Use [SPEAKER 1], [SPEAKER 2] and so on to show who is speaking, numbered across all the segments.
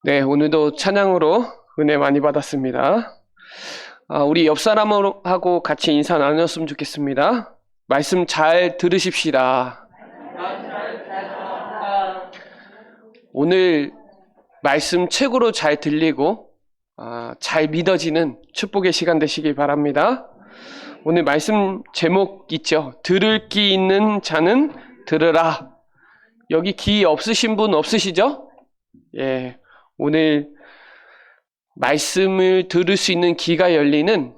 [SPEAKER 1] 네, 오늘도 찬양으로 은혜 많이 받았습니다. 우리 옆 사람하고 같이 인사 나눴으면 좋겠습니다. 말씀 잘 들으십시다. 오늘 말씀 최고로 잘 들리고 잘 믿어지는 축복의 시간 되시길 바랍니다. 오늘 말씀 제목 있죠? 들을 귀 있는 자는 들으라. 여기 귀 없으신 분 없으시죠? 예. 오늘 말씀을 들을 수 있는 귀가 열리는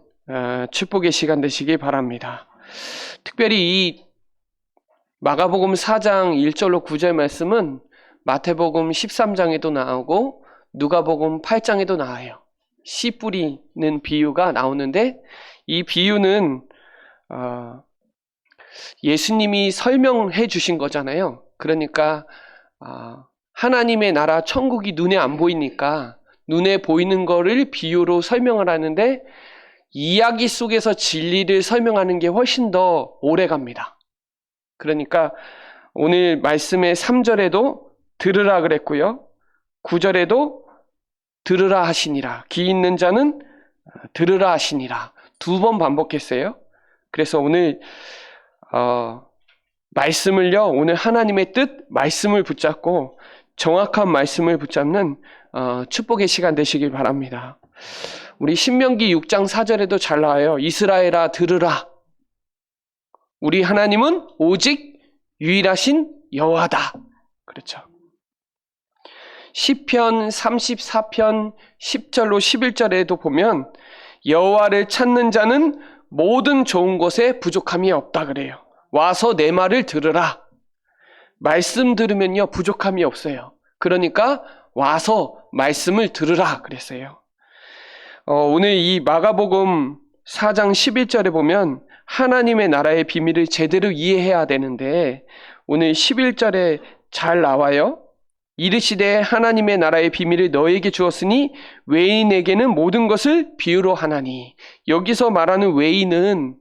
[SPEAKER 1] 축복의 시간 되시길 바랍니다. 특별히 이 마가복음 4장 1절로 9절 말씀은 마태복음 13장에도 나오고 누가복음 8장에도 나와요. 씨 뿌리는 비유가 나오는데 이 비유는 예수님이 설명해 주신 거잖아요. 그러니까 하나님의 나라 천국이 눈에 안 보이니까 눈에 보이는 거를 비유로 설명을 하는데 이야기 속에서 진리를 설명하는 게 훨씬 더 오래 갑니다. 그러니까 오늘 말씀의 3절에도 들으라 그랬고요. 9절에도 들으라 하시니라. 귀 있는 자는 들으라 하시니라. 2번 반복했어요. 그래서 오늘 말씀을요. 오늘 하나님의 뜻, 말씀을 붙잡고 정확한 말씀을 붙잡는 축복의 시간 되시길 바랍니다. 우리 신명기 6장 4절에도 잘 나와요. 이스라엘아 들으라. 우리 하나님은 오직 유일하신 여호와다. 그렇죠. 시편 34편 10절로 11절에도 보면 여호와를 찾는 자는 모든 좋은 것에 부족함이 없다 그래요. 와서 내 말을 들으라. 말씀 들으면요 부족함이 없어요. 그러니까 와서 말씀을 들으라 그랬어요. 오늘 이 마가복음 4장 11절에 보면 하나님의 나라의 비밀을 제대로 이해해야 되는데 오늘 11절에 잘 나와요. 이르시되 하나님의 나라의 비밀을 너에게 주었으니 외인에게는 모든 것을 비유로 하나니. 여기서 말하는 외인은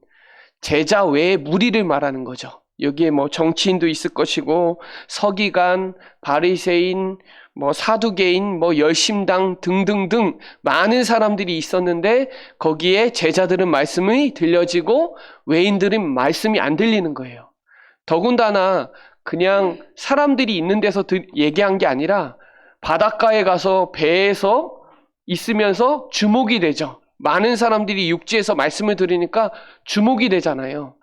[SPEAKER 1] 제자 외의 무리를 말하는 거죠. 여기에 정치인도 있을 것이고 서기관, 바리새인, 사두개인, 열심당 등등등 많은 사람들이 있었는데 거기에 제자들은 말씀이 들려지고 외인들은 말씀이 안 들리는 거예요. 더군다나 그냥 사람들이 있는 데서 얘기한 게 아니라 바닷가에 가서 배에서 있으면서 주목이 되죠. 많은 사람들이 육지에서 말씀을 들으니까 주목이 되잖아요.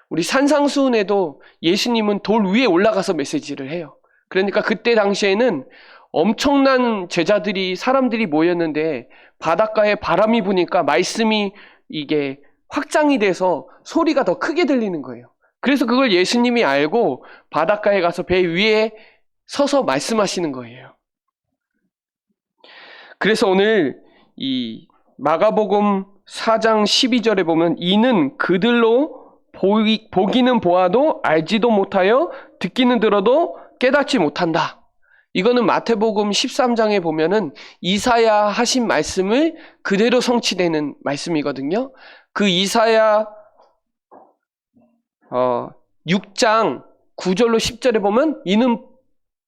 [SPEAKER 1] 우리 산상수훈에도 예수님은 돌 위에 올라가서 메시지를 해요. 그러니까 그때 당시에는 엄청난 제자들이 사람들이 모였는데 바닷가에 바람이 부니까 말씀이 이게 확장이 돼서 소리가 더 크게 들리는 거예요. 그래서 그걸 예수님이 알고 바닷가에 가서 배 위에 서서 말씀하시는 거예요. 그래서 오늘 이 마가복음 4장 12절에 보면 이는 그들로 보기는 보아도 알지도 못하여 듣기는 들어도 깨닫지 못한다. 이거는 마태복음 13장에 보면은 이사야 하신 말씀을 그대로 성취되는 말씀이거든요. 그 이사야 6장 9절로 10절에 보면 이는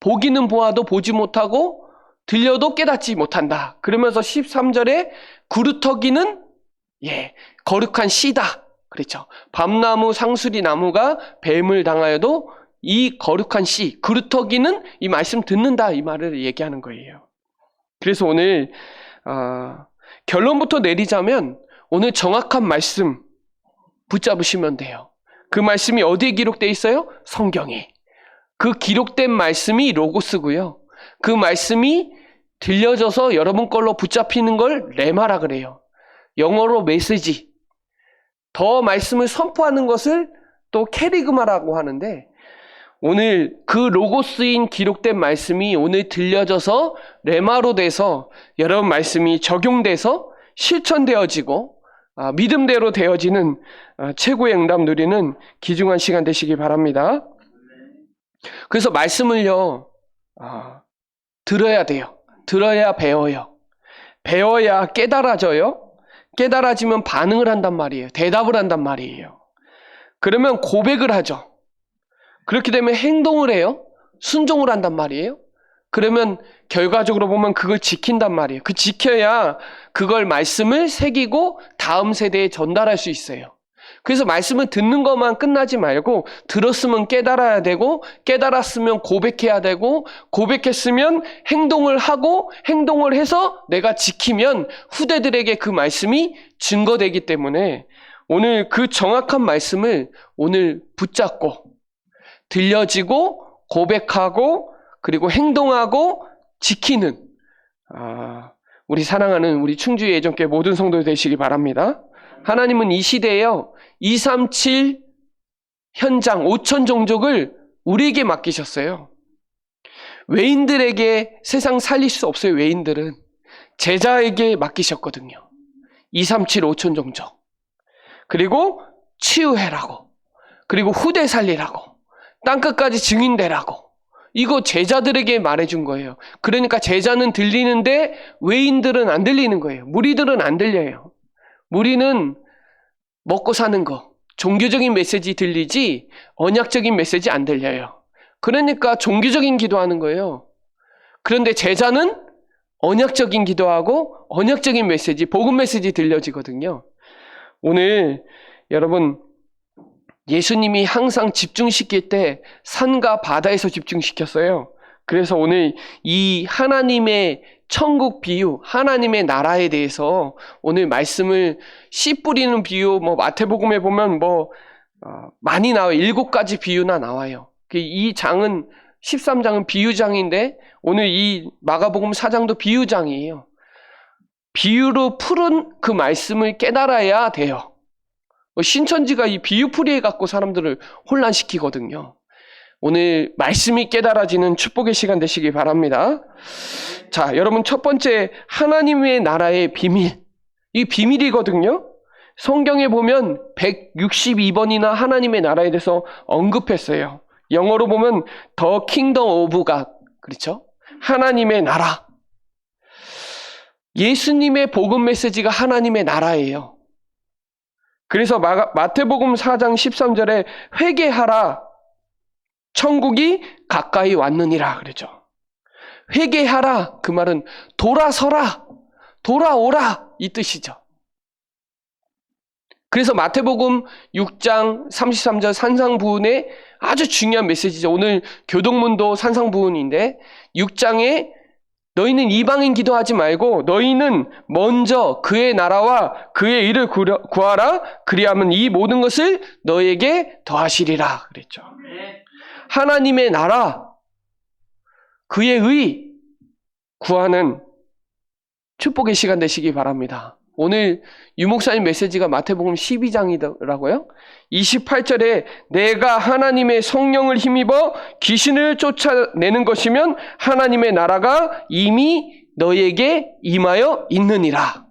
[SPEAKER 1] 보기는 보아도 보지 못하고 들려도 깨닫지 못한다. 그러면서 13절에 구루터기는 거룩한 씨다. 그렇죠. 밤나무 상수리 나무가 뱀을 당하여도 이 거룩한 씨, 구루터기는 이 말씀 듣는다. 이 말을 얘기하는 거예요. 그래서 오늘 결론부터 내리자면 오늘 정확한 말씀 붙잡으시면 돼요. 그 말씀이 어디에 기록되어 있어요? 성경에. 그 기록된 말씀이 로고스고요. 그 말씀이 들려져서 여러분 걸로 붙잡히는 걸 레마라 그래요. 영어로 메시지. 더 말씀을 선포하는 것을 또 캐리그마라고 하는데 오늘 그 로고스인 기록된 말씀이 오늘 들려져서 레마로 돼서 여러분 말씀이 적용돼서 실천되어지고 믿음대로 되어지는 최고의 응답 누리는 귀중한 시간 되시기 바랍니다. 그래서 말씀을요 들어야 돼요. 들어야 배워요. 배워야 깨달아져요. 깨달아지면 반응을 한단 말이에요. 대답을 한단 말이에요. 그러면 고백을 하죠. 그렇게 되면 행동을 해요. 순종을 한단 말이에요. 그러면 결과적으로 보면 그걸 지킨단 말이에요. 그 지켜야 그걸 말씀을 새기고 다음 세대에 전달할 수 있어요. 그래서 말씀을 듣는 것만 끝나지 말고 들었으면 깨달아야 되고 깨달았으면 고백해야 되고 고백했으면 행동을 하고 행동을 해서 내가 지키면 후대들에게 그 말씀이 증거되기 때문에 오늘 그 정확한 말씀을 오늘 붙잡고 들려지고 고백하고 그리고 행동하고 지키는 우리 사랑하는 우리 충주 예전교회 모든 성도 되시기 바랍니다. 하나님은 이 시대에요 237 현장 5천 종족을 우리에게 맡기셨어요. 외인들에게 세상 살릴 수 없어요. 외인들은 제자에게 맡기셨거든요. 237 5천 종족 그리고 치유해라고 그리고 후대 살리라고 땅끝까지 증인되라고 이거 제자들에게 말해준 거예요. 그러니까 제자는 들리는데 외인들은 안 들리는 거예요. 무리들은 안 들려요. 무리는 먹고 사는 거, 종교적인 메시지 들리지 언약적인 메시지 안 들려요. 그러니까 종교적인 기도하는 거예요. 그런데 제자는 언약적인 기도하고 언약적인 메시지, 복음 메시지 들려지거든요. 오늘 여러분 예수님이 항상 집중시킬 때 산과 바다에서 집중시켰어요. 그래서 오늘 이 하나님의 천국 비유, 하나님의 나라에 대해서 오늘 말씀을 씨 뿌리는 비유, 마태복음에 보면 많이 나와요. 7가지 비유나 나와요. 이 장은 13장은 비유장인데 오늘 이 마가복음 4장도 비유장이에요. 비유로 풀은 그 말씀을 깨달아야 돼요. 신천지가 이 비유풀이에 갖고 사람들을 혼란시키거든요. 오늘 말씀이 깨달아지는 축복의 시간 되시기 바랍니다. 자, 여러분 첫 번째 하나님의 나라의 비밀. 이 비밀이거든요. 성경에 보면 162번이나 하나님의 나라에 대해서 언급했어요. 영어로 보면 The Kingdom of God. 그렇죠? 하나님의 나라. 예수님의 복음 메시지가 하나님의 나라예요. 그래서 마태복음 4장 13절에 회개하라 천국이 가까이 왔느니라 그러죠. 회개하라 그 말은 돌아서라 돌아오라 이 뜻이죠. 그래서 마태복음 6장 33절 산상부훈의 아주 중요한 메시지죠. 오늘 교동문도 산상부훈인데 6장에 너희는 이방인 기도하지 말고 너희는 먼저 그의 나라와 그의 일을 구하라. 그리하면 이 모든 것을 너희에게 더하시리라 그랬죠. 하나님의 나라, 그의 의 구하는 축복의 시간 되시기 바랍니다. 오늘 유목사님 메시지가 마태복음 12장이더라고요. 28절에 내가 하나님의 성령을 힘입어 귀신을 쫓아내는 것이면 하나님의 나라가 이미 너에게 임하여 있느니라.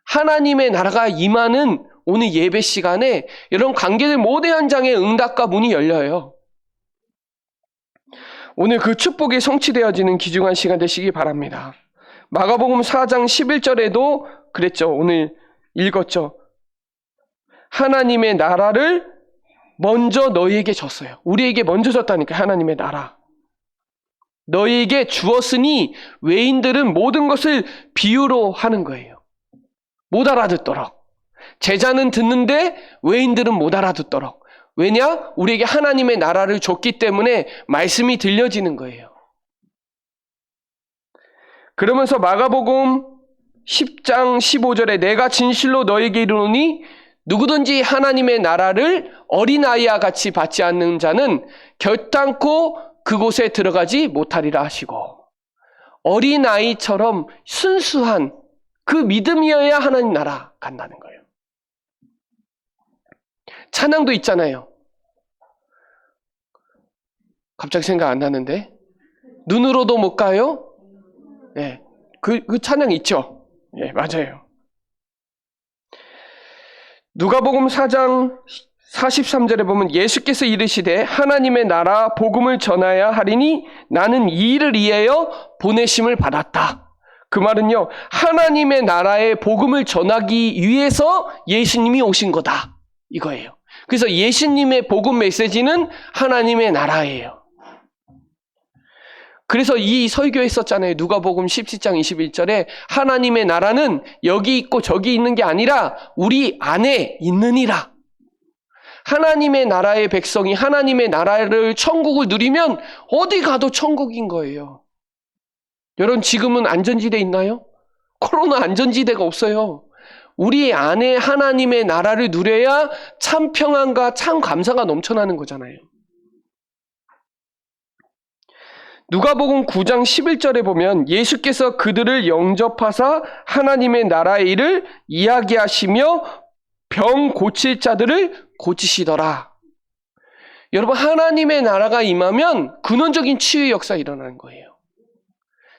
[SPEAKER 1] 하나님의 나라가 임하는 오늘 예배 시간에 이런 관계들 모든 현장에 응답과 문이 열려요. 오늘 그 축복이 성취되어지는 귀중한 시간 되시기 바랍니다. 마가복음 4장 11절에도 그랬죠. 오늘 읽었죠. 하나님의 나라를 먼저 너희에게 줬어요. 우리에게 먼저 줬다니까 하나님의 나라. 너희에게 주었으니 외인들은 모든 것을 비유로 하는 거예요. 못 알아듣도록. 제자는 듣는데 외인들은 못 알아듣도록. 왜냐? 우리에게 하나님의 나라를 줬기 때문에 말씀이 들려지는 거예요. 그러면서 마가복음 10장 15절에 내가 진실로 너에게 이르노니 누구든지 하나님의 나라를 어린아이와 같이 받지 않는 자는 결단코 그곳에 들어가지 못하리라 하시고 어린아이처럼 순수한 그 믿음이어야 하나님 나라 간다는 거예요. 찬양도 있잖아요. 갑자기 생각 안 나는데 눈으로도 못 가요? 네, 그 찬양 있죠? 예, 맞아요. 누가복음 4장 43절에 보면 예수께서 이르시되 하나님의 나라 복음을 전하야 하리니 나는 이 일을 위하여 보내심을 받았다. 그 말은요, 하나님의 나라의 복음을 전하기 위해서 예수님이 오신 거다. 이거예요. 그래서 예수님의 복음 메시지는 하나님의 나라예요. 그래서 이 설교했었잖아요. 누가복음 17장 21절에 하나님의 나라는 여기 있고 저기 있는 게 아니라 우리 안에 있느니라. 하나님의 나라의 백성이 하나님의 나라를 천국을 누리면 어디 가도 천국인 거예요. 여러분 지금은 안전지대 있나요? 코로나 안전지대가 없어요. 우리 안에 하나님의 나라를 누려야 참 평안과 참 감사가 넘쳐나는 거잖아요. 누가복음 9장 11절에 보면 예수께서 그들을 영접하사 하나님의 나라의 일을 이야기하시며 병 고칠 자들을 고치시더라. 여러분 하나님의 나라가 임하면 근원적인 치유의 역사가 일어나는 거예요.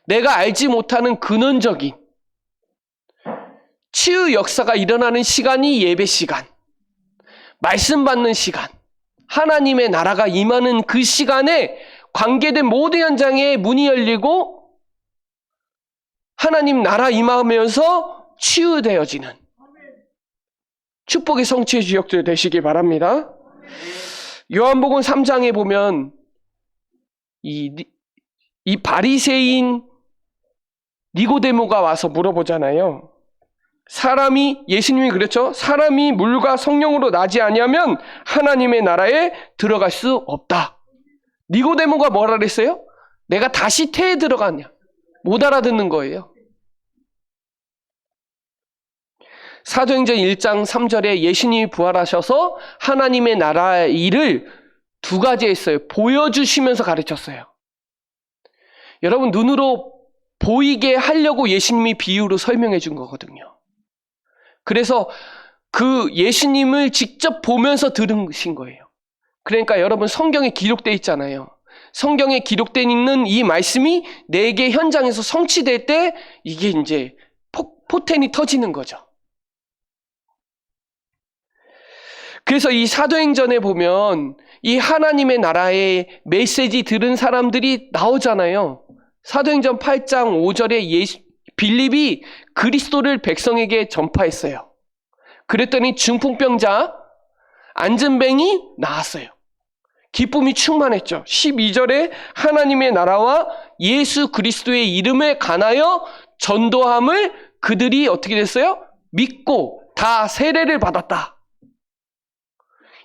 [SPEAKER 1] 내가 알지 못하는 근원적인 치유 역사가 일어나는 시간이 예배 시간, 말씀 받는 시간, 하나님의 나라가 임하는 그 시간에 관계된 모든 현장에 문이 열리고 하나님 나라 임하면서 치유되어지는 축복의 성취의 주역들 되시기 바랍니다. 요한복음 3장에 보면 이 바리새인 니고데모가 와서 물어보잖아요. 예수님이 그랬죠. 사람이 물과 성령으로 나지 아니하면 하나님의 나라에 들어갈 수 없다. 니고데모가 뭐라 그랬어요? 내가 다시 태에 들어가냐? 못 알아듣는 거예요. 사도행전 1장 3절에 예수님이 부활하셔서 하나님의 나라의 일을 두 가지 했어요. 보여주시면서 가르쳤어요. 여러분 눈으로 보이게 하려고 예수님이 비유로 설명해 준 거거든요. 그래서 그 예수님을 직접 보면서 들으신 거예요. 그러니까 여러분 성경에 기록되어 있잖아요. 성경에 기록되어 있는 이 말씀이 내게 현장에서 성취될 때 이게 이제 포텐이 터지는 거죠. 그래서 이 사도행전에 보면 이 하나님의 나라의 메시지 들은 사람들이 나오잖아요. 사도행전 8장 5절에 빌립이 그리스도를 백성에게 전파했어요. 그랬더니 중풍병자, 안진뱅이 나았어요. 기쁨이 충만했죠. 12절에 하나님의 나라와 예수 그리스도의 이름에 관하여 전도함을 그들이 어떻게 됐어요? 믿고 다 세례를 받았다.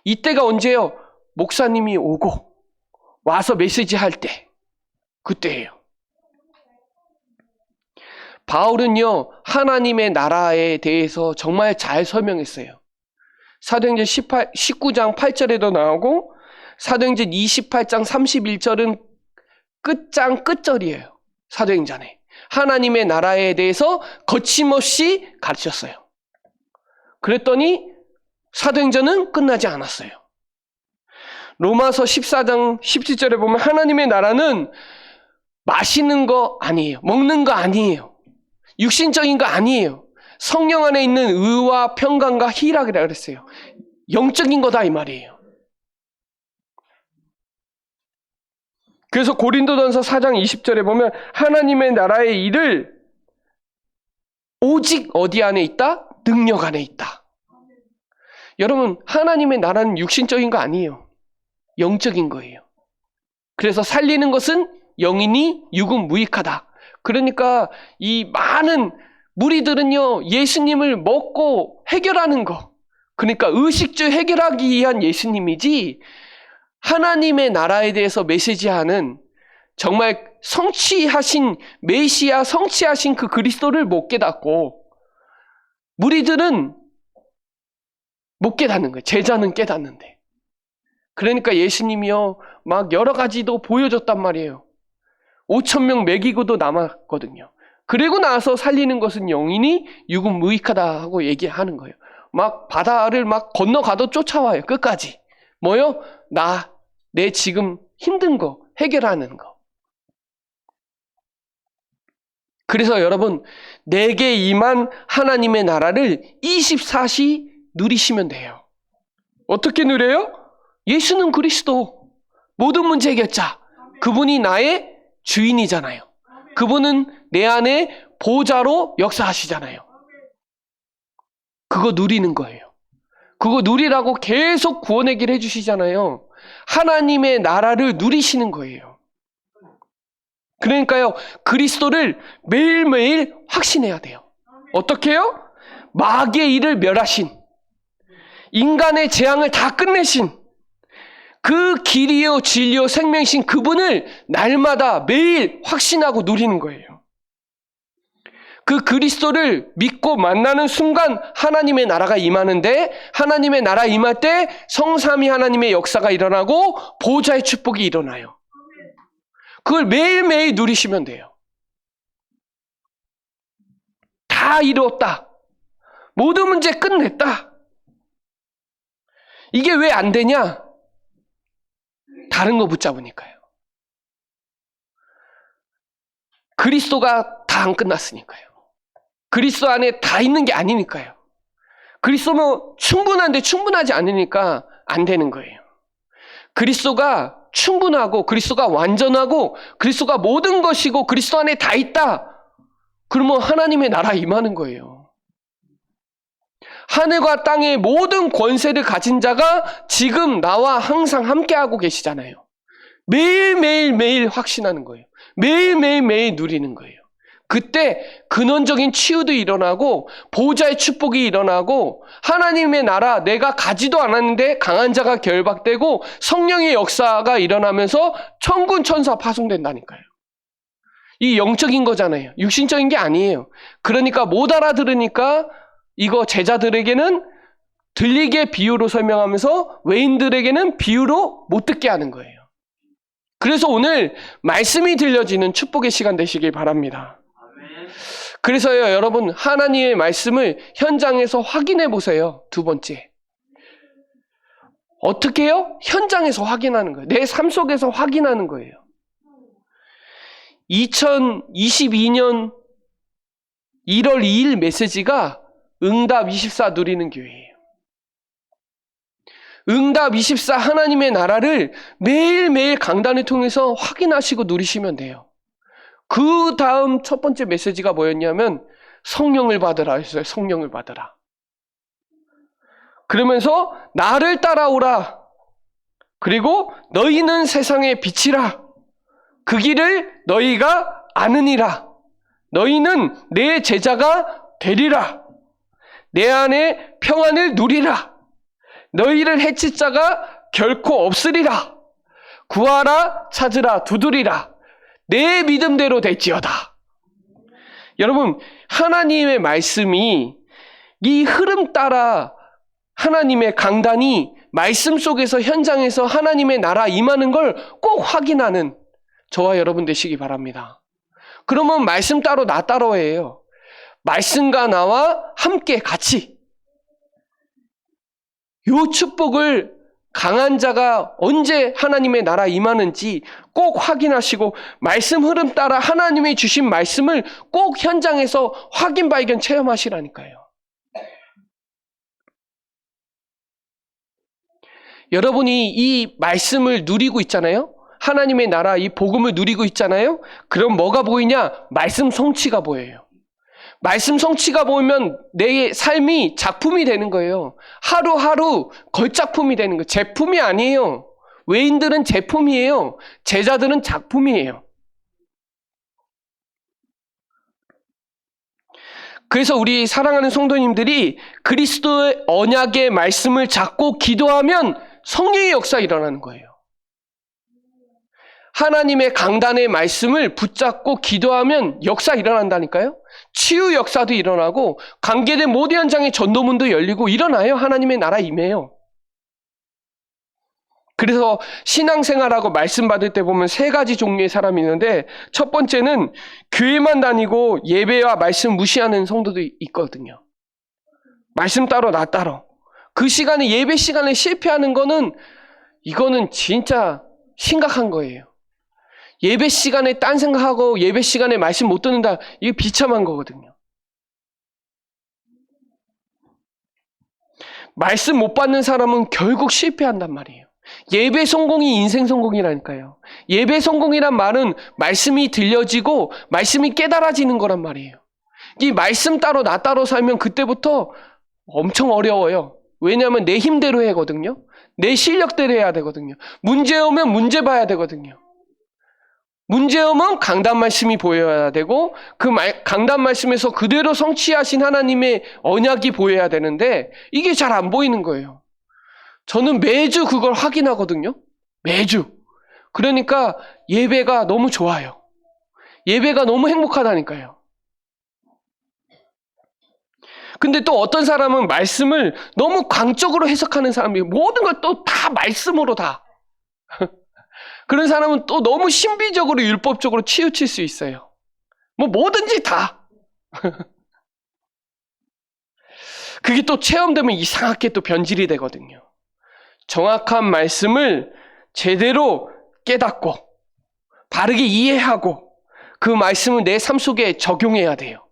[SPEAKER 1] 이때가 언제요? 목사님이 오고 와서 메시지 할 때, 그때예요. 바울은요, 하나님의 나라에 대해서 정말 잘 설명했어요. 사도행전 19장 8절에도 나오고, 사도행전 28장 31절은 끝장 끝절이에요. 사도행전에. 하나님의 나라에 대해서 거침없이 가르쳤어요. 그랬더니 사도행전은 끝나지 않았어요. 로마서 14장 17절에 보면 하나님의 나라는 마시는 거 아니에요. 먹는 거 아니에요. 육신적인 거 아니에요. 성령 안에 있는 의와 평강과 희락이라고 그랬어요. 영적인 거다 이 말이에요. 그래서 고린도전서 4장 20절에 보면 하나님의 나라의 일을 오직 어디 안에 있다? 능력 안에 있다. 여러분 하나님의 나라는 육신적인 거 아니에요. 영적인 거예요. 그래서 살리는 것은 영이니 육은 무익하다. 그러니까 이 많은 무리들은요 예수님을 먹고 해결하는 거, 그러니까 의식주 해결하기 위한 예수님이지 하나님의 나라에 대해서 메시지하는 정말 성취하신 메시아, 성취하신 그 그리스도를 못 깨닫고 무리들은 못 깨닫는 거예요. 제자는 깨닫는데. 그러니까 예수님이요 막 여러 가지도 보여줬단 말이에요. 5,000명 먹이고도 남았거든요. 그리고 나서 살리는 것은 영이니 육은 무익하다 하고 얘기하는 거예요. 막 바다를 막 건너가도 쫓아와요. 끝까지. 뭐요? 내 지금 힘든 거 해결하는 거. 그래서 여러분 내게 임한 하나님의 나라를 24시 누리시면 돼요. 어떻게 누려요? 예수는 그리스도, 모든 문제 해결자. 그분이 나의 주인이잖아요. 그분은 내 안에 보좌로 역사하시잖아요. 그거 누리는 거예요. 그거 누리라고 계속 구원 얘기를 해주시잖아요. 하나님의 나라를 누리시는 거예요. 그러니까요, 그리스도를 매일매일 확신해야 돼요. 어떻게 해요? 마귀의 일을 멸하신, 인간의 재앙을 다 끝내신, 그 길이요 진리요 생명이신 그분을 날마다 매일 확신하고 누리는 거예요. 그 그리스도를 믿고 만나는 순간 하나님의 나라가 임하는데, 하나님의 나라 임할 때 성삼위 하나님의 역사가 일어나고 보좌의 축복이 일어나요. 그걸 매일매일 누리시면 돼요. 다 이루었다. 모든 문제 끝냈다. 이게 왜 안 되냐? 다른 거 붙잡으니까요. 그리스도가 다 안 끝났으니까요. 그리스도 안에 다 있는 게 아니니까요. 그리스도는 충분한데 충분하지 않으니까 안 되는 거예요. 그리스도가 충분하고 그리스도가 완전하고 그리스도가 모든 것이고 그리스도 안에 다 있다. 그러면 하나님의 나라 임하는 거예요. 하늘과 땅의 모든 권세를 가진 자가 지금 나와 항상 함께하고 계시잖아요. 매일 확신하는 거예요. 매일 누리는 거예요. 그때 근원적인 치유도 일어나고 보좌의 축복이 일어나고 하나님의 나라, 내가 가지도 않았는데 강한 자가 결박되고 성령의 역사가 일어나면서 천군 천사 파송된다니까요. 이 영적인 거잖아요. 육신적인 게 아니에요. 그러니까 못 알아들으니까 이거 제자들에게는 들리게 비유로 설명하면서 외인들에게는 비유로 못 듣게 하는 거예요. 그래서 오늘 말씀이 들려지는 축복의 시간 되시길 바랍니다. 그래서요, 여러분, 하나님의 말씀을 현장에서 확인해 보세요. 두 번째. 어떻게 해요? 현장에서 확인하는 거예요. 내 삶 속에서 확인하는 거예요. 2022년 1월 2일 메시지가 응답24 누리는 교회예요. 응답24 하나님의 나라를 매일매일 강단을 통해서 확인하시고 누리시면 돼요. 그 다음 첫 번째 메시지가 뭐였냐면 성령을 받으라 했어요. 성령을 받으라. 그러면서 나를 따라오라. 그리고 너희는 세상의 빛이라. 그 길을 너희가 아느니라. 너희는 내 제자가 되리라. 내 안에 평안을 누리라. 너희를 해칠 자가 결코 없으리라. 구하라, 찾으라, 두드리라. 내 믿음대로 될지어다. 여러분, 하나님의 말씀이 이 흐름 따라 하나님의 강단이 말씀 속에서 현장에서 하나님의 나라 임하는 걸 꼭 확인하는 저와 여러분 되시기 바랍니다. 그러면 말씀 따로 나 따로예요. 말씀과 나와 함께 같이 요 축복을 강한 자가 언제 하나님의 나라 임하는지 꼭 확인하시고 말씀 흐름 따라 하나님이 주신 말씀을 꼭 현장에서 확인 발견 체험하시라니까요. 여러분이 이 말씀을 누리고 있잖아요. 하나님의 나라 이 복음을 누리고 있잖아요. 그럼 뭐가 보이냐? 말씀 성취가 보여요. 말씀 성취가 보이면 내 삶이 작품이 되는 거예요. 하루하루 걸작품이 되는 거예요. 제품이 아니에요. 외인들은 제품이에요. 제자들은 작품이에요. 그래서 우리 사랑하는 성도님들이 그리스도의 언약의 말씀을 잡고 기도하면 성령의 역사가 일어나는 거예요. 하나님의 강단의 말씀을 붙잡고 기도하면 역사 일어난다니까요. 치유 역사도 일어나고 관계된 모든 현장의 전도문도 열리고 일어나요. 하나님의 나라 임해요. 그래서 신앙생활하고 말씀 받을 때 보면 세 가지 종류의 사람이 있는데 첫 번째는 교회만 다니고 예배와 말씀 무시하는 성도도 있거든요. 말씀 따로 나 따로. 그 시간에 예배 시간에 실패하는 거는 이거는 진짜 심각한 거예요. 예배 시간에 딴 생각하고 예배 시간에 말씀 못 듣는다. 이게 비참한 거거든요. 말씀 못 받는 사람은 결국 실패한단 말이에요. 예배 성공이 인생 성공이라니까요. 예배 성공이란 말은 말씀이 들려지고 말씀이 깨달아지는 거란 말이에요. 이 말씀 따로 나 따로 살면 그때부터 엄청 어려워요. 왜냐하면 내 힘대로 해거든요. 내 실력대로 해야 되거든요. 문제 오면 문제 봐야 되거든요. 문제점은 강단 말씀이 보여야 되고 그 강단 말씀에서 그대로 성취하신 하나님의 언약이 보여야 되는데 이게 잘 안 보이는 거예요. 저는 매주 그걸 확인하거든요. 매주. 그러니까 예배가 너무 좋아요. 예배가 너무 행복하다니까요. 근데 또 어떤 사람은 말씀을 너무 광적으로 해석하는 사람이 모든 걸 또 다 말씀으로 다. 그런 사람은 또 너무 신비적으로 율법적으로 치우칠 수 있어요. 뭐 뭐든지 다. 그게 또 체험되면 이상하게 또 변질이 되거든요. 정확한 말씀을 제대로 깨닫고 바르게 이해하고 그 말씀을 내 삶 속에 적용해야 돼요.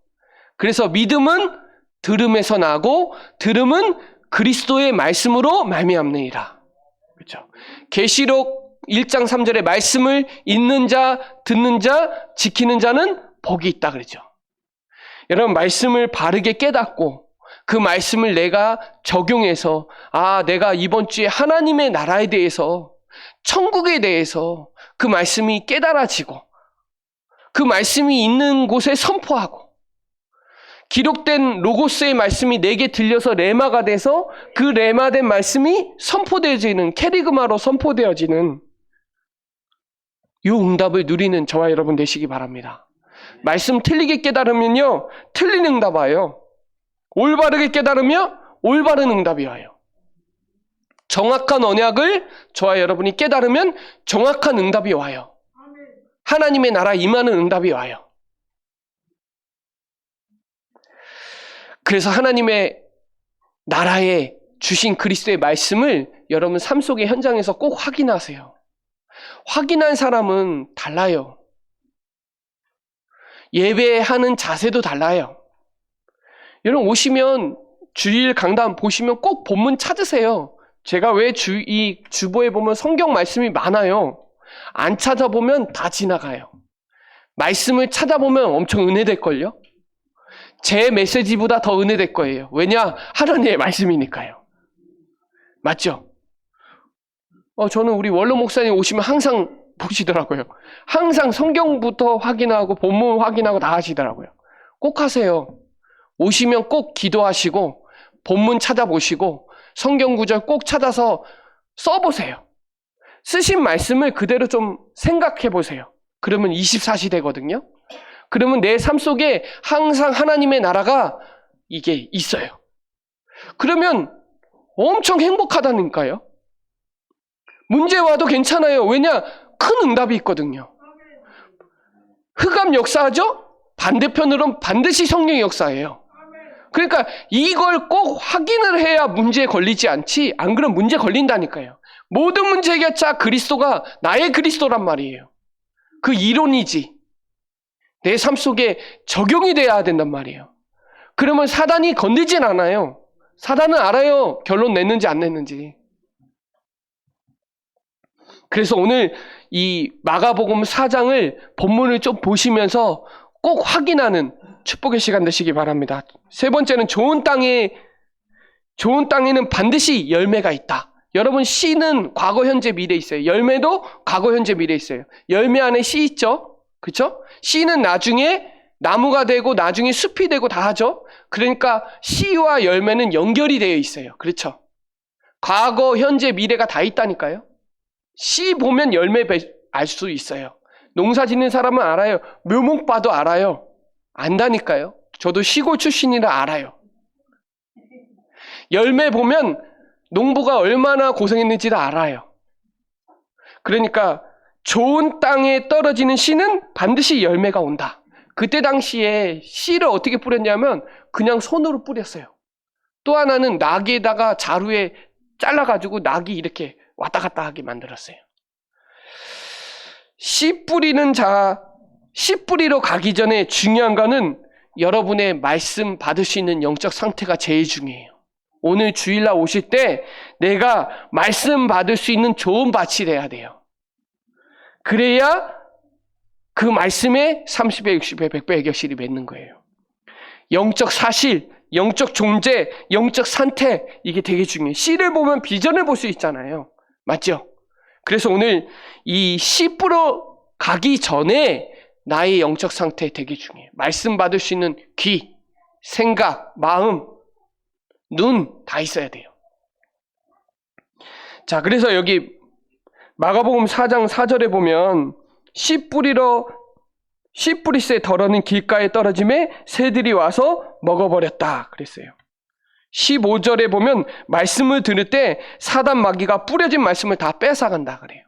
[SPEAKER 1] 그래서 믿음은 들음에서 나고 들음은 그리스도의 말씀으로 말미암느니라. 그렇죠? 계시록 1장 3절에 말씀을 읽는 자, 듣는 자, 지키는 자는 복이 있다 그러죠. 여러분 말씀을 바르게 깨닫고 그 말씀을 내가 적용해서 내가 이번 주에 하나님의 나라에 대해서 천국에 대해서 그 말씀이 깨달아지고 그 말씀이 있는 곳에 선포하고 기록된 로고스의 말씀이 내게 들려서 레마가 돼서 그 레마된 말씀이 선포되어지는 캐리그마로 선포되어지는 이 응답을 누리는 저와 여러분 되시기 바랍니다. 말씀 틀리게 깨달으면요 틀린 응답 와요. 올바르게 깨달으면 올바른 응답이 와요. 정확한 언약을 저와 여러분이 깨달으면 정확한 응답이 와요. 하나님의 나라 임하는 응답이 와요. 그래서 하나님의 나라에 주신 그리스도의 말씀을 여러분 삶 속의 현장에서 꼭 확인하세요. 확인한 사람은 달라요. 예배하는 자세도 달라요. 여러분 오시면 주일 강단 보시면 꼭 본문 찾으세요. 제가 왜 이 주보에 보면 성경 말씀이 많아요. 안 찾아보면 다 지나가요. 말씀을 찾아보면 엄청 은혜될걸요. 제 메시지보다 더 은혜될 거예요. 왜냐? 하나님의 말씀이니까요. 맞죠? 저는 우리 원로 목사님 오시면 항상 보시더라고요. 항상 성경부터 확인하고 본문 확인하고 다 하시더라고요. 꼭 하세요. 오시면 꼭 기도하시고 본문 찾아보시고 성경 구절 꼭 찾아서 써보세요. 쓰신 말씀을 그대로 좀 생각해 보세요. 그러면 24시 되거든요. 그러면 내 삶 속에 항상 하나님의 나라가 이게 있어요. 그러면 엄청 행복하다니까요. 문제 와도 괜찮아요. 왜냐? 큰 응답이 있거든요. 흑암 역사하죠? 반대편으로는 반드시 성령의 역사예요. 그러니까 이걸 꼭 확인을 해야 문제에 걸리지 않지, 안 그러면 문제 걸린다니까요. 모든 문제 해결자 그리스도가 나의 그리스도란 말이에요. 그 이론이지. 내 삶 속에 적용이 돼야 된단 말이에요. 그러면 사단이 건들진 않아요. 사단은 알아요. 결론 냈는지 안 냈는지. 그래서 오늘 이 마가복음 4장을 본문을 좀 보시면서 꼭 확인하는 축복의 시간 되시기 바랍니다. 세 번째는 좋은 땅에는 반드시 열매가 있다. 여러분 씨는 과거, 현재, 미래 있어요. 열매도 과거, 현재, 미래 있어요. 열매 안에 씨 있죠? 그렇죠? 씨는 나중에 나무가 되고 나중에 숲이 되고 다 하죠. 그러니까 씨와 열매는 연결이 되어 있어요. 그렇죠? 과거, 현재, 미래가 다 있다니까요. 씨 보면 열매 알 수 있어요. 농사 짓는 사람은 알아요. 묘목 봐도 알아요. 안다니까요. 저도 시골 출신이라 알아요. 열매 보면 농부가 얼마나 고생했는지도 알아요. 그러니까 좋은 땅에 떨어지는 씨는 반드시 열매가 온다. 그때 당시에 씨를 어떻게 뿌렸냐면 그냥 손으로 뿌렸어요. 또 하나는 나귀에다가 자루에 잘라가지고 나귀 이렇게 왔다 갔다 하게 만들었어요. 씨 뿌리는 자, 씨 뿌리러 가기 전에 중요한 거는 여러분의 말씀 받을 수 있는 영적 상태가 제일 중요해요. 오늘 주일날 오실 때 내가 말씀 받을 수 있는 좋은 밭이 돼야 돼요. 그래야 그 말씀에 30배, 60배, 100배 결실이 맺는 거예요. 영적 사실, 영적 존재, 영적 상태, 이게 되게 중요해요. 씨를 보면 비전을 볼 수 있잖아요. 맞죠? 그래서 오늘 이 씨 뿌려 가기 전에 나의 영적 상태 되게 중요해요. 말씀 받을 수 있는 귀, 생각, 마음, 눈 다 있어야 돼요. 자, 그래서 여기 마가복음 4장 4절에 보면 씨 뿌리새 덜어는 길가에 떨어짐에 새들이 와서 먹어버렸다 그랬어요. 15절에 보면 말씀을 들을 때 사단 마귀가 뿌려진 말씀을 다 뺏어간다 그래요.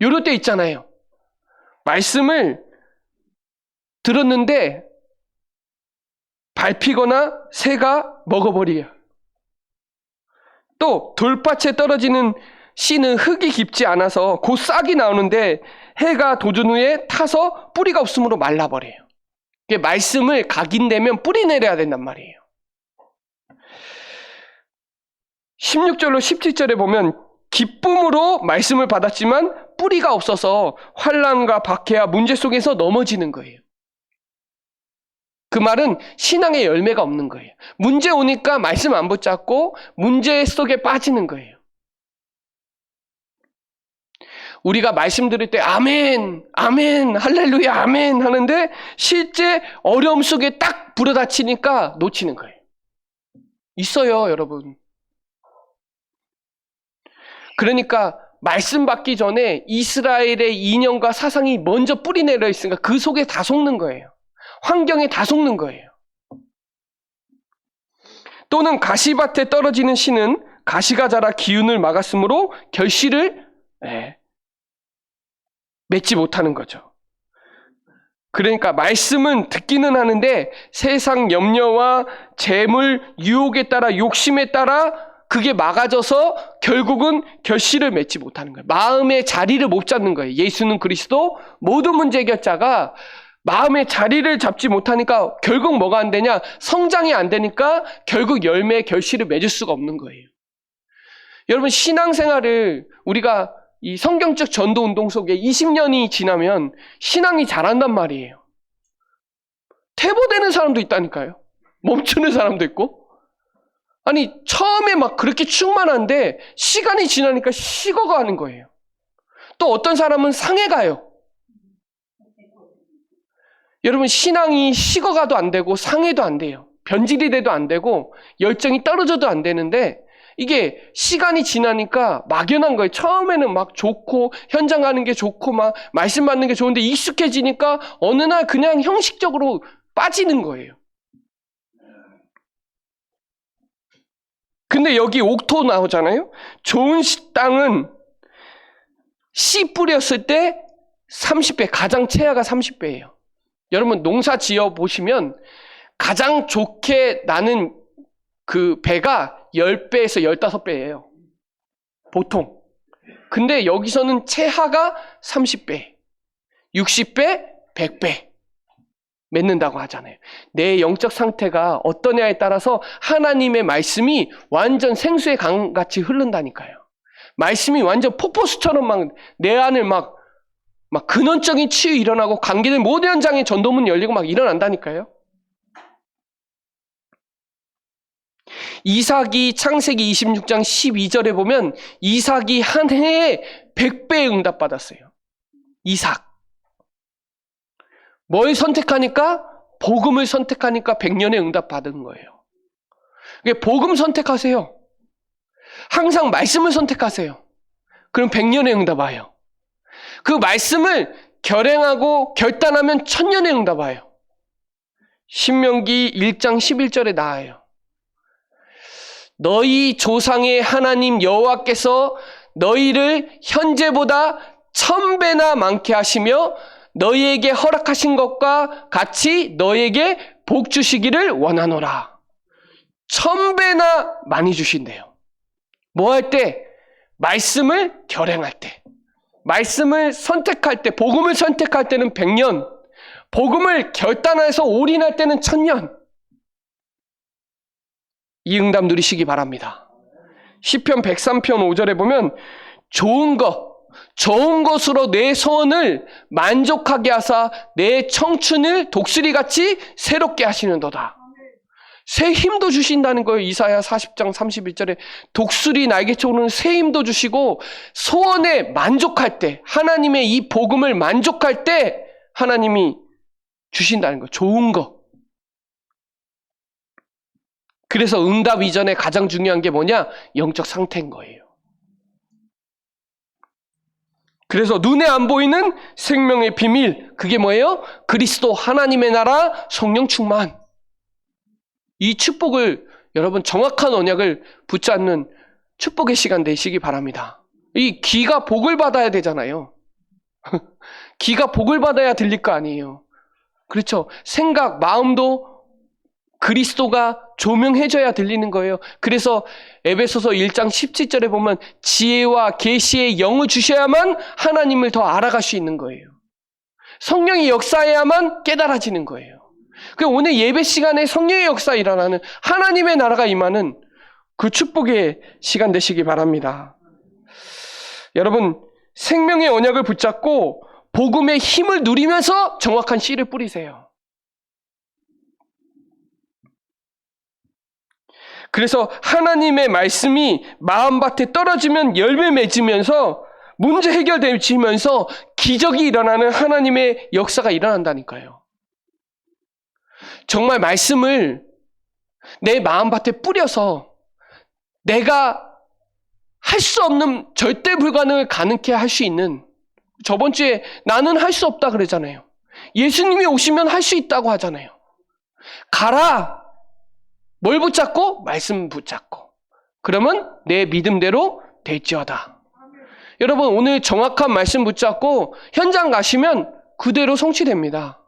[SPEAKER 1] 요럴 때 있잖아요. 말씀을 들었는데 밟히거나 새가 먹어버려요. 또 돌밭에 떨어지는 씨는 흙이 깊지 않아서 곧 싹이 나오는데 해가 돋은 후에 타서 뿌리가 없으므로 말라버려요. 말씀을 각인되면 뿌리 내려야 된단 말이에요. 16절로 17절에 보면 기쁨으로 말씀을 받았지만 뿌리가 없어서 환난과 박해와 문제 속에서 넘어지는 거예요. 그 말은 신앙의 열매가 없는 거예요. 문제 오니까 말씀 안 붙잡고 문제 속에 빠지는 거예요. 우리가 말씀 들을 때 아멘, 아멘, 할렐루야, 아멘 하는데 실제 어려움 속에 딱 부러닥치니까 놓치는 거예요. 있어요, 여러분. 그러니까 말씀 받기 전에 이스라엘의 이념과 사상이 먼저 뿌리 내려 있으니까 그 속에 다 속는 거예요. 환경에 다 속는 거예요. 또는 가시밭에 떨어지는 씨는 가시가 자라 기운을 막았으므로 결실을 맺지 못하는 거죠. 그러니까 말씀은 듣기는 하는데 세상 염려와 재물, 유혹에 따라 욕심에 따라 그게 막아져서 결국은 결실을 맺지 못하는 거예요. 마음의 자리를 못 잡는 거예요. 예수는 그리스도 모든 문제 해결자가 마음의 자리를 잡지 못하니까 결국 뭐가 안 되냐? 성장이 안 되니까 결국 열매의 결실을 맺을 수가 없는 거예요. 여러분 신앙생활을 우리가 이 성경적 전도 운동 속에 20년이 지나면 신앙이 자란단 말이에요. 퇴보되는 사람도 있다니까요. 멈추는 사람도 있고. 아니 처음에 막 그렇게 충만한데 시간이 지나니까 식어가는 거예요. 또 어떤 사람은 상해가요. 여러분 신앙이 식어가도 안 되고 상해도 안 돼요. 변질이 돼도 안 되고 열정이 떨어져도 안 되는데 이게 시간이 지나니까 막연한 거예요. 처음에는 막 좋고 현장 가는 게 좋고 막 말씀 받는 게 좋은데 익숙해지니까 어느 날 그냥 형식적으로 빠지는 거예요. 근데 여기 옥토 나오잖아요. 좋은 땅은 씨 뿌렸을 때 30배, 가장 최하가 30배예요. 여러분 농사 지어 보시면 가장 좋게 나는 그 배가 10배에서 15배예요. 보통. 근데 여기서는 최하가 30배, 60배, 100배 맺는다고 하잖아요. 내 영적 상태가 어떠냐에 따라서 하나님의 말씀이 완전 생수의 강같이 흐른다니까요. 말씀이 완전 폭포수처럼 막 내 안을 막 근원적인 치유 일어나고 관계된 모든 현장에 전도문 열리고 막 일어난다니까요. 이삭이 창세기 26장 12절에 보면 이삭이 한 해에 100배의 응답받았어요. 이삭. 뭘 선택하니까? 복음을 선택하니까 100년의 응답받은 거예요. 복음 선택하세요. 항상 말씀을 선택하세요. 그럼 100년의 응답 와요. 그 말씀을 결행하고 결단하면 1000년의 응답 와요. 신명기 1장 11절에 나와요. 너희 조상의 하나님 여호와께서 너희를 현재보다 1000배나 많게 하시며 너희에게 허락하신 것과 같이 너희에게 복 주시기를 원하노라. 1000배나 많이 주신대요. 뭐 할 때? 말씀을 결행할 때. 말씀을 선택할 때, 복음을 선택할 때는 100년, 복음을 결단해서 올인할 때는 1000년. 이 응답 누리시기 바랍니다. 시편 103편 5절에 보면 좋은 것으로 내 소원을 만족하게 하사 내 청춘을 독수리같이 새롭게 하시는도다. 새 힘도 주신다는 거예요. 이사야 40장 31절에 독수리 날개쳐 오르는 새 힘도 주시고 소원에 만족할 때, 하나님의 이 복음을 만족할 때 하나님이 주신다는 거예요. 좋은 거. 그래서 응답 이전에 가장 중요한 게 뭐냐? 영적 상태인 거예요. 그래서 눈에 안 보이는 생명의 비밀, 그게 뭐예요? 그리스도, 하나님의 나라, 성령 충만. 이 축복을, 여러분 정확한 언약을 붙잡는 축복의 시간 되시기 바랍니다. 이 귀가 복을 받아야 되잖아요. 귀가 복을 받아야 들릴 거 아니에요. 그렇죠? 생각, 마음도 그리스도가 조명해줘야 들리는 거예요. 그래서 에베소서 1장 17절에 보면 지혜와 계시의 영을 주셔야만 하나님을 더 알아갈 수 있는 거예요. 성령이 역사해야만 깨달아지는 거예요. 오늘 예배 시간에 성령의 역사 일어나는, 하나님의 나라가 임하는 그 축복의 시간 되시기 바랍니다. 여러분, 생명의 언약을 붙잡고 복음의 힘을 누리면서 정확한 씨를 뿌리세요. 그래서 하나님의 말씀이 마음밭에 떨어지면 열매 맺으면서 문제 해결되면서 기적이 일어나는 하나님의 역사가 일어난다니까요. 정말 말씀을 내 마음밭에 뿌려서 내가 할 수 없는, 절대 불가능을 가능케 할 수 있는, 저번 주에 나는 할 수 없다 그러잖아요. 예수님이 오시면 할 수 있다고 하잖아요. 가라! 뭘 붙잡고? 말씀 붙잡고. 그러면 내 믿음대로 될지어다. 여러분, 오늘 정확한 말씀 붙잡고 현장 가시면 그대로 성취됩니다.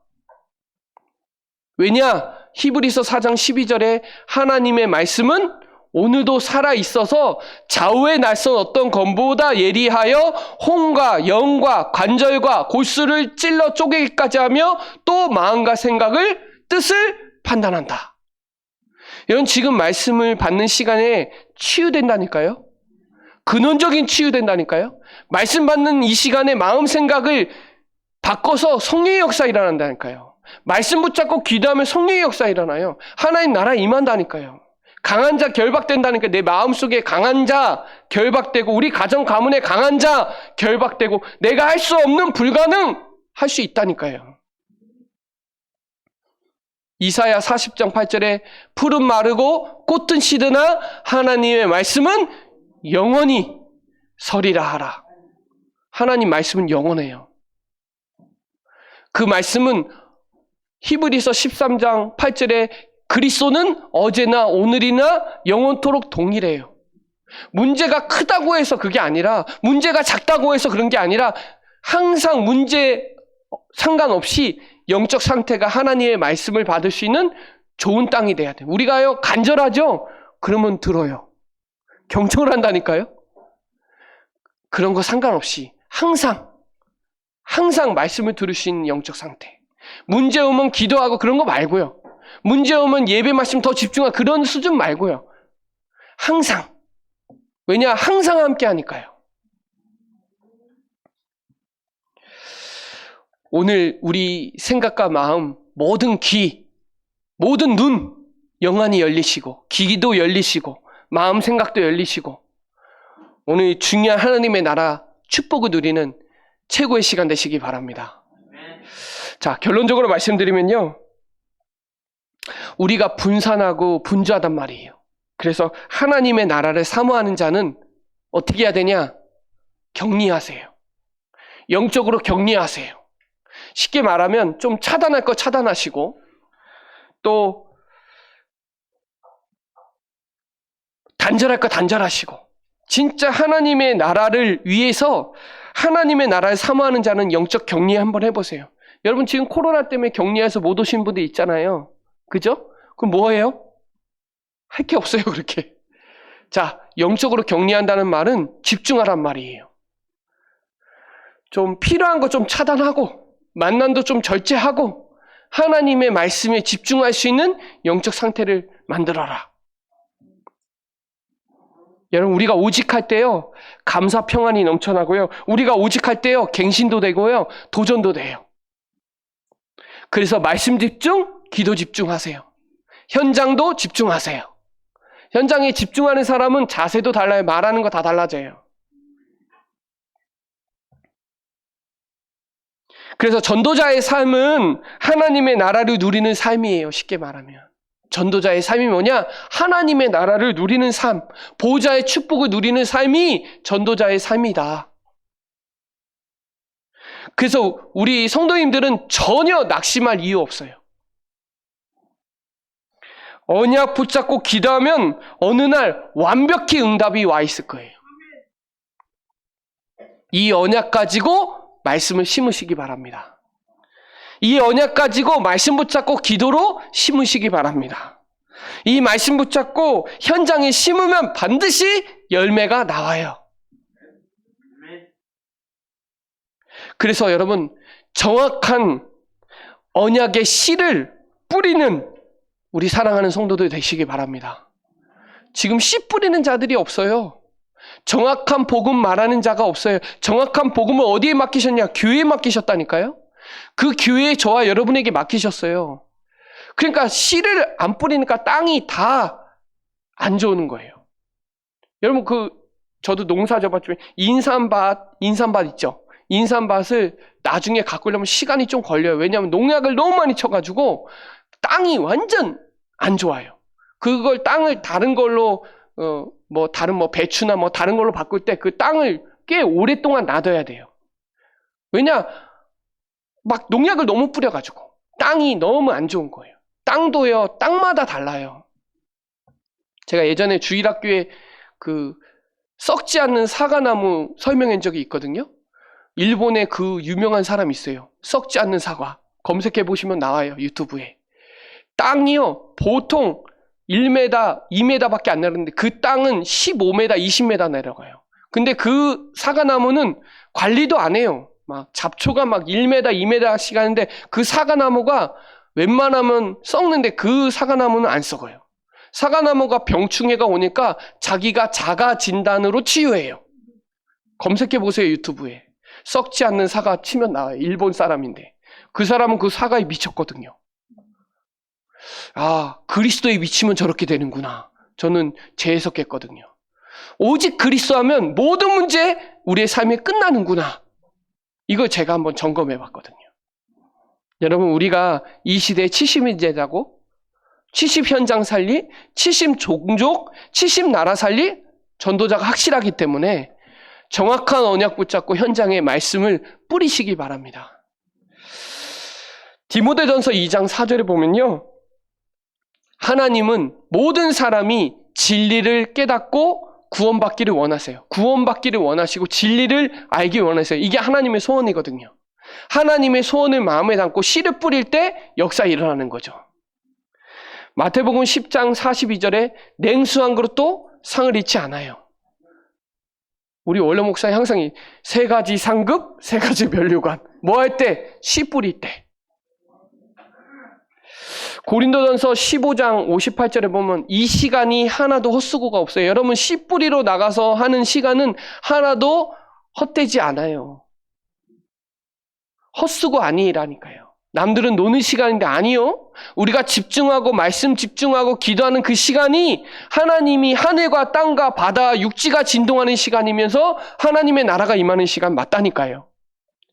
[SPEAKER 1] 왜냐? 히브리서 4장 12절에 하나님의 말씀은 오늘도 살아있어서 좌우의 날선 어떤 검보다 예리하여 혼과 영과 관절과 골수를 찔러 쪼개기까지 하며 또 마음과 생각을, 뜻을 판단한다. 여러분, 지금 말씀을 받는 시간에 치유된다니까요. 근원적인 치유된다니까요. 말씀 받는 이 시간에 마음 생각을 바꿔서 성령의 역사 일어난다니까요. 말씀 붙잡고 기도하면 성령의 역사 일어나요. 하나님 나라 임한다니까요. 강한 자 결박된다니까. 내 마음속에 강한 자 결박되고, 우리 가정 가문에 강한 자 결박되고, 내가 할 수 없는 불가능 할 수 있다니까요. 이사야 40장 8절에 풀은 마르고 꽃은 시드나 하나님의 말씀은 영원히 서리라 하라. 하나님 말씀은 영원해요. 그 말씀은 히브리서 13장 8절에 그리스도는 어제나 오늘이나 영원토록 동일해요. 문제가 크다고 해서 그게 아니라, 문제가 작다고 해서 그런 게 아니라, 항상 문제 상관없이 영적 상태가 하나님의 말씀을 받을 수 있는 좋은 땅이 돼야 돼요. 우리가요, 간절하죠? 그러면 들어요. 경청을 한다니까요. 그런 거 상관없이 항상 말씀을 들을 수 있는 영적 상태. 문제 오면 기도하고 그런 거 말고요. 문제 오면 예배 말씀 더 집중하고 그런 수준 말고요. 항상. 왜냐? 항상 함께 하니까요. 오늘 우리 생각과 마음, 모든 귀, 모든 눈, 영안이 열리시고, 귀도 열리시고, 마음 생각도 열리시고, 오늘 중요한 하나님의 나라 축복을 누리는 최고의 시간 되시기 바랍니다. 자, 결론적으로 말씀드리면요. 우리가 분산하고 분주하단 말이에요. 그래서 하나님의 나라를 사모하는 자는 어떻게 해야 되냐? 격리하세요. 영적으로 격리하세요. 쉽게 말하면 좀 차단할 거 차단하시고, 또 단절할 거 단절하시고, 진짜 하나님의 나라를 위해서 하나님의 나라를 사모하는 자는 영적 격리 한번 해보세요. 여러분, 지금 코로나 때문에 격리해서 못 오신 분들 있잖아요. 그죠? 그럼 뭐예요? 할 게 없어요, 그렇게. 자, 영적으로 격리한다는 말은 집중하란 말이에요. 좀 필요한 거 좀 차단하고, 만남도 좀 절제하고, 하나님의 말씀에 집중할 수 있는 영적 상태를 만들어라. 여러분, 우리가 오직할 때요, 감사 평안이 넘쳐나고요. 우리가 오직할 때요, 갱신도 되고요, 도전도 돼요. 그래서 말씀 집중, 기도 집중하세요. 현장도 집중하세요. 현장에 집중하는 사람은 자세도 달라요. 말하는 거 다 달라져요. 그래서 전도자의 삶은 하나님의 나라를 누리는 삶이에요. 쉽게 말하면. 전도자의 삶이 뭐냐? 하나님의 나라를 누리는 삶, 보호자의 축복을 누리는 삶이 전도자의 삶이다. 그래서 우리 성도님들은 전혀 낙심할 이유 없어요. 언약 붙잡고 기도하면 어느 날 완벽히 응답이 와 있을 거예요. 이 언약 가지고 말씀을 심으시기 바랍니다. 이 언약 가지고 말씀 붙잡고 기도로 심으시기 바랍니다. 이 말씀 붙잡고 현장에 심으면 반드시 열매가 나와요. 그래서 여러분, 정확한 언약의 씨를 뿌리는 우리 사랑하는 성도들 되시기 바랍니다. 지금 씨 뿌리는 자들이 없어요. 정확한 복음 말하는 자가 없어요. 정확한 복음을 어디에 맡기셨냐? 교회에 맡기셨다니까요. 그 교회에 저와 여러분에게 맡기셨어요. 그러니까 씨를 안 뿌리니까 땅이 다 안 좋은 거예요. 여러분, 저도 농사 져봤지만 인삼밭 있죠? 인삼밭을 나중에 가꾸려면 시간이 좀 걸려요. 왜냐하면 농약을 너무 많이 쳐가지고 땅이 완전 안 좋아요. 그걸 땅을 다른 걸로 배추나 다른 걸로 바꿀 때 그 땅을 꽤 오랫동안 놔둬야 돼요. 왜냐? 막 농약을 너무 뿌려가지고 땅이 너무 안 좋은 거예요. 땅도요, 땅마다 달라요. 제가 예전에 주일학교에 썩지 않는 사과나무 설명한 적이 있거든요. 일본에 그 유명한 사람 있어요. 썩지 않는 사과. 검색해 보시면 나와요, 유튜브에. 땅이요, 보통 1m, 2m밖에 안 내려가는데 그 땅은 15m, 20m 내려가요. 근데 그 사과나무는 관리도 안 해요. 막 잡초가 막 1m, 2m씩 하는데 그 사과나무가 웬만하면 썩는데 그 사과나무는 안 썩어요. 사과나무가 병충해가 오니까 자기가 자가 진단으로 치유해요. 검색해 보세요, 유튜브에. 썩지 않는 사과 치면 나와요. 일본 사람인데. 그 사람은 그 사과에 미쳤거든요. 아, 그리스도에 미치면 저렇게 되는구나. 저는 재해석했거든요. 오직 그리스도 하면 모든 문제 우리의 삶이 끝나는구나. 이걸 제가 한번 점검해 봤거든요. 여러분, 우리가 이 시대에 70인제자고 70 현장 살리, 70 종족, 70 나라 살리 전도자가 확실하기 때문에 정확한 언약 붙잡고 현장에 말씀을 뿌리시기 바랍니다. 디모데전서 2장 4절에 보면요. 하나님은 모든 사람이 진리를 깨닫고 구원받기를 원하세요. 구원받기를 원하시고 진리를 알기 원하세요. 이게 하나님의 소원이거든요. 하나님의 소원을 마음에 담고 씨를 뿌릴 때 역사 일어나는 거죠. 마태복음 10장 42절에 냉수한 그릇도 상을 잃지 않아요. 우리 원로 목사님 항상 3가지 상급, 3가지 면류관. 뭐 할 때? 씨 뿌릴 때. 고린도전서 15장 58절에 보면 이 시간이 하나도 헛수고가 없어요. 여러분, 씨 뿌리러 나가서 하는 시간은 하나도 헛되지 않아요. 헛수고 아니라니까요. 남들은 노는 시간인데 아니요. 우리가 집중하고 말씀 집중하고 기도하는 그 시간이 하나님이 하늘과 땅과 바다, 육지가 진동하는 시간이면서 하나님의 나라가 임하는 시간 맞다니까요.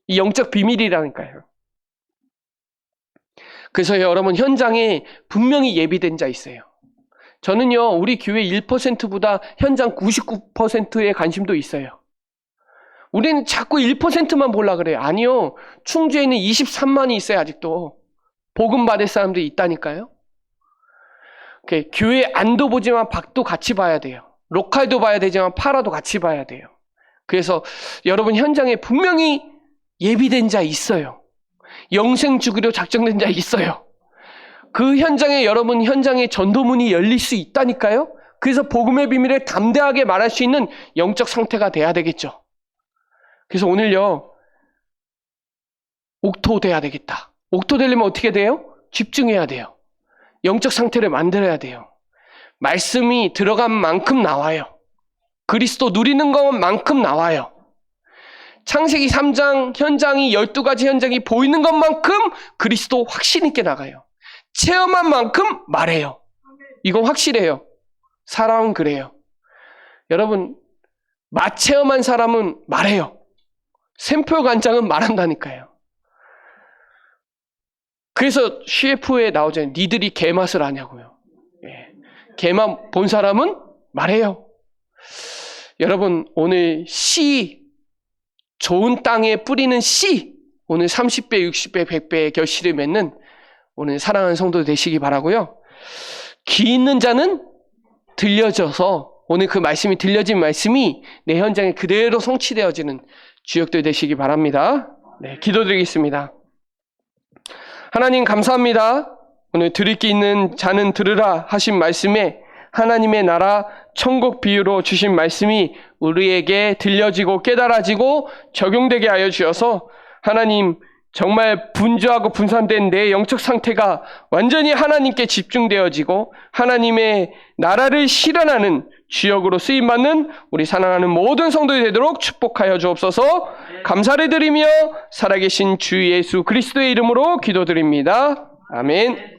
[SPEAKER 1] 이 영적 비밀이라니까요. 그래서 여러분, 현장에 분명히 예비된 자 있어요. 저는요, 우리 교회 1%보다 현장 99%의 관심도 있어요. 우리는 자꾸 1%만 보려고 그래요. 아니요. 충주에는 23만이 있어요, 아직도. 복음 받을 사람들이 있다니까요. 교회 안도 보지만 밖도 같이 봐야 돼요. 로컬도 봐야 되지만 파라도 같이 봐야 돼요. 그래서 여러분, 현장에 분명히 예비된 자 있어요. 영생 죽이려 작정된 자 있어요. 그 현장에 여러분, 현장에 전도문이 열릴 수 있다니까요. 그래서 복음의 비밀을 담대하게 말할 수 있는 영적 상태가 돼야 되겠죠. 그래서 오늘요, 옥토 돼야 되겠다. 옥토 되려면 어떻게 돼요? 집중해야 돼요. 영적 상태를 만들어야 돼요. 말씀이 들어간 만큼 나와요. 그리스도 누리는 것만큼 나와요. 창세기 3장 현장이 12가지 현장이 보이는 것만큼 그리스도 확신 있게 나가요. 체험한 만큼 말해요. 이건 확실해요. 사람은 그래요. 여러분, 맛 체험한 사람은 말해요. 샘표 간장은 말한다니까요. 그래서 CF에 나오잖아요. 니들이 개맛을 아냐고요. 예. 개맛 본 사람은 말해요. 여러분, 오늘 씨, 좋은 땅에 뿌리는 씨, 오늘 30배, 60배, 100배의 결실을 맺는 오늘 사랑하는 성도 되시기 바라고요. 귀 있는 자는 들려져서 오늘 그 말씀이 들려진 말씀이 내 현장에 그대로 성취되어지는 주역들 되시기 바랍니다. 네, 기도드리겠습니다. 하나님 감사합니다. 오늘 들을 게 있는 자는 들으라 하신 말씀에 하나님의 나라 천국 비유로 주신 말씀이 우리에게 들려지고 깨달아지고 적용되게 하여 주셔서 하나님 정말 분주하고 분산된 내 영적 상태가 완전히 하나님께 집중되어지고 하나님의 나라를 실현하는 주역으로 쓰임받는 우리 사랑하는 모든 성도들이 되도록 축복하여 주옵소서. 감사를 드리며 살아계신 주 예수 그리스도의 이름으로 기도드립니다. 아멘.